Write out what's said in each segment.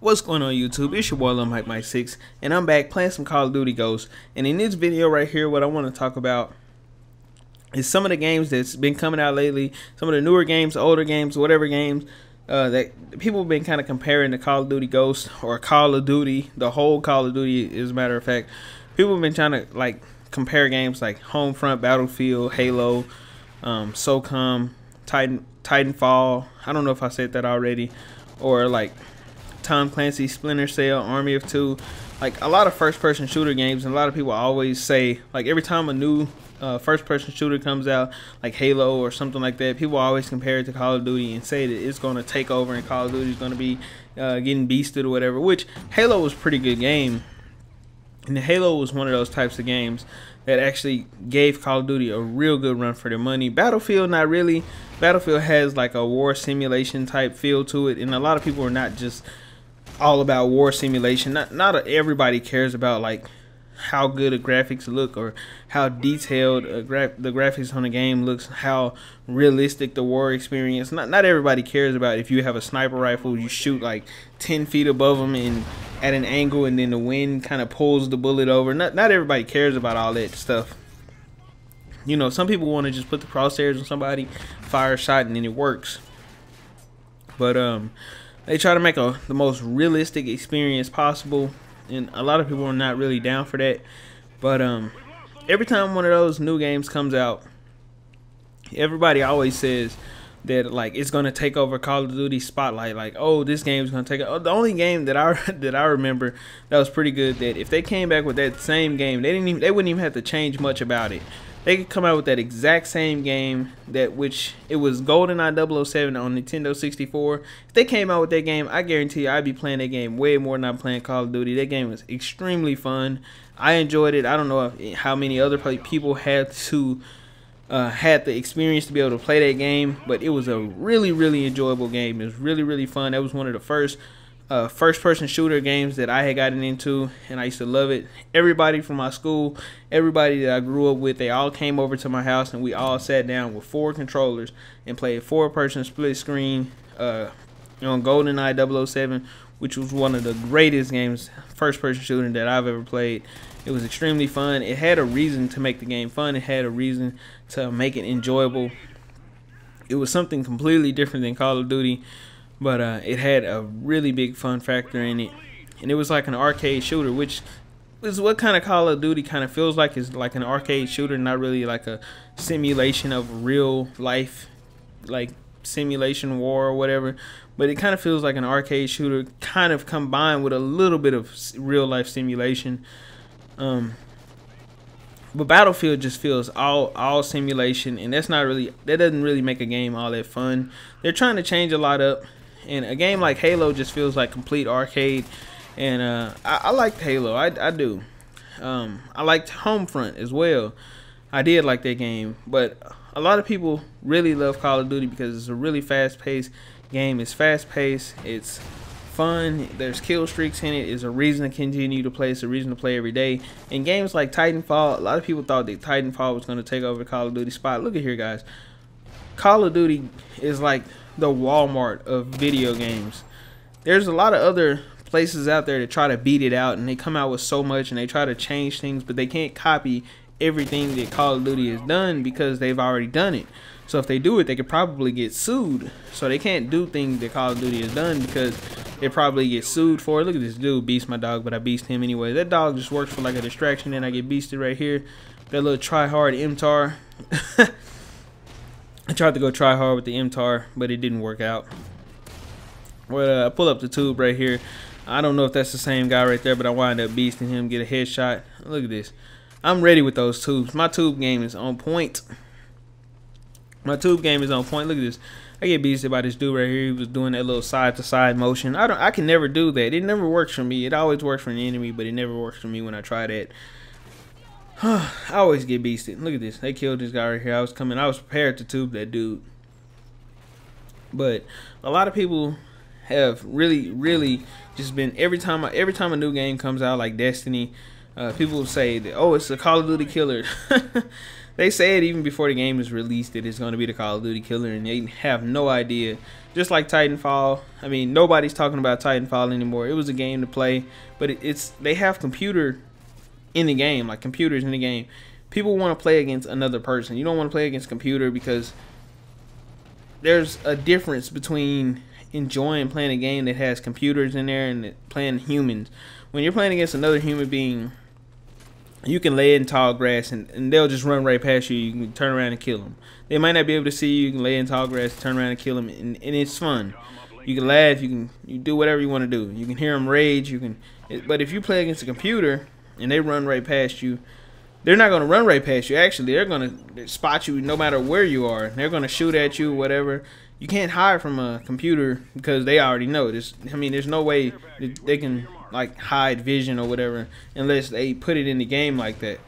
What's going on YouTube? It's your boy lilmikemikesix, and I'm back playing some Call of Duty Ghosts. And in this video right here, what I want to talk about is some of the games that's been coming out lately, some of the newer games, older games, whatever games that people have been kind of comparing to Call of Duty Ghosts or Call of Duty, the whole Call of Duty. As a matter of fact, people have been trying to like compare games like Homefront, Battlefield, Halo, SOCOM, Titanfall. I don't know if I said that already, or like Tom Clancy's Splinter Cell, Army of Two, like a lot of first-person shooter games. And a lot of people always say, like every time a new first-person shooter comes out, like Halo or something like that, people always compare it to Call of Duty and say that it's going to take over and Call of Duty is going to be getting beasted or whatever. Which Halo was a pretty good game, and Halo was one of those types of games that actually gave Call of Duty a real good run for their money. Battlefield, not really. Battlefield has like a war simulation type feel to it, and a lot of people are not just all about war simulation. Not everybody cares about like how good the graphics look or how detailed the graphics on the game looks, how realistic the war experience. Not everybody cares about if you have a sniper rifle, you shoot like 10 feet above them and at an angle, and then the wind kind of pulls the bullet over. Not everybody cares about all that stuff. You know, some people want to just put the crosshairs on somebody, fire a shot, and then it works. But they try to make the most realistic experience possible, and a lot of people are not really down for that. But every time one of those new games comes out, everybody always says that like it's gonna take over Call of Duty spotlight. Like, oh, this game's gonna take it. The only game that I remember that was pretty good, that if they came back with that same game, they wouldn't even have to change much about it. They could come out with that exact same game, which it was GoldenEye 007 on Nintendo 64. If they came out with that game, I guarantee you I'd be playing that game way more than I'm playing Call of Duty. That game was extremely fun. I enjoyed it. I don't know how many other people had the experience to be able to play that game, but it was a really enjoyable game. It was really fun. That was one of the first first-person shooter games that I had gotten into, and I used to love it. Everybody from my school, everybody that I grew up with, they all came over to my house, and we all sat down with 4 controllers and played 4-person split screen on GoldenEye 007, which was one of the greatest games, first-person shooter, that I've ever played. It was extremely fun. It had a reason to make the game fun. It had a reason to make it enjoyable. It was something completely different than Call of Duty, but it had a really big fun factor in it, and it was like an arcade shooter, which is what kind of Call of Duty kind of feels like. Is like an arcade shooter, not really like a simulation of real life, like simulation war or whatever, but it kind of feels like an arcade shooter kind of combined with a little bit of real life simulation. But Battlefield just feels all simulation, and that doesn't really make a game all that fun. They're trying to change a lot up, and a game like Halo just feels like complete arcade. And I liked Halo, I do. I liked Homefront as well. I did like that game, but a lot of people really love Call of Duty because it's a really fast-paced game. It's fast-paced, it's fun, there's kill streaks in it, it's a reason to continue to play, it's a reason to play every day. In games like Titanfall, a lot of people thought that Titanfall was going to take over the Call of Duty spot. Look at here, guys. Call of Duty is like the Walmart of video games. There's a lot of other places out there that try to beat it out, and they come out with so much, and they try to change things, but they can't copy everything that Call of Duty has done because they've already done it. So if they do it, they could probably get sued. So they can't do things that Call of Duty has done because they probably get sued for it. Look at this dude beast my dog, but I beast him anyway. That dog just works for like a distraction, and I get beasted right here. That little try-hard MTAR. I tried to go try hard with the MTAR, but it didn't work out. Well, I pull up the tube right here. I don't know if that's the same guy right there, but I wind up beasting him, get a headshot. Look at this. I'm ready with those tubes. My tube game is on point. My tube game is on point. Look at this. I get beasted by this dude right here. He was doing that little side-to-side motion. I can never do that. It never works for me. It always works for an enemy, but it never works for me when I try that. I always get beasted. Look at this. They killed this guy right here. I was prepared to tube that dude. But a lot of people have really just been, every time a new game comes out like Destiny, people say that, oh, it's a Call of Duty killer. They said even before the game is released that it's going to be the Call of Duty killer, and they have no idea. Just like Titanfall, I mean, nobody's talking about Titanfall anymore. It was a game to play, but they have computer in the game, like computers in the game. People want to play against another person. You don't want to play against computer because there's a difference between enjoying playing a game that has computers in there and playing humans. When you're playing against another human being, you can lay in tall grass and they'll just run right past you. You can turn around and kill them. They might not be able to see you. You can lay in tall grass, turn around and kill them, and it's fun. You can laugh. You do whatever you want to do. You can hear them rage. But if you play against a computer and they run right past you, they're not going to run right past you. Actually, they're going to spot you no matter where you are. They're going to shoot at you, whatever. You can't hide from a computer because they already know this. I mean, there's no way that they can like hide vision or whatever unless they put it in the game like that.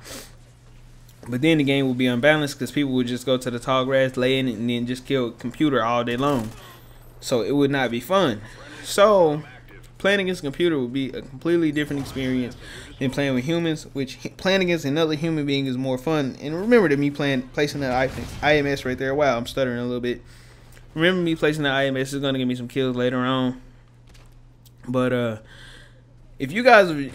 But then the game will be unbalanced because people would just go to the tall grass, lay in it, and then just kill a computer all day long. So it would not be fun. So playing against a computer would be a completely different experience than playing with humans, which playing against another human being is more fun. And remember that me placing that IMS right there. Wow, I'm stuttering a little bit. Remember me placing the IMS is going to give me some kills later on. But if you guys,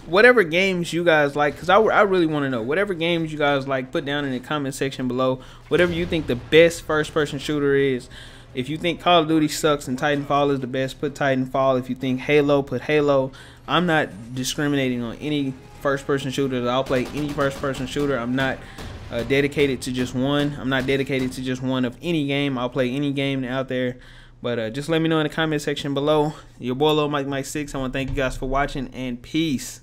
whatever games you guys like, because I really want to know, whatever games you guys like, put down in the comment section below. Whatever you think the best first-person shooter is. If you think Call of Duty sucks and Titanfall is the best, put Titanfall. If you think Halo, put Halo. I'm not discriminating on any first-person shooter. I'll play any first-person shooter. I'm not dedicated to just one. I'm not dedicated to just one of any game. I'll play any game out there. But just let me know in the comment section below. Your boy Lilmikemikesix. I want to thank you guys for watching, and peace.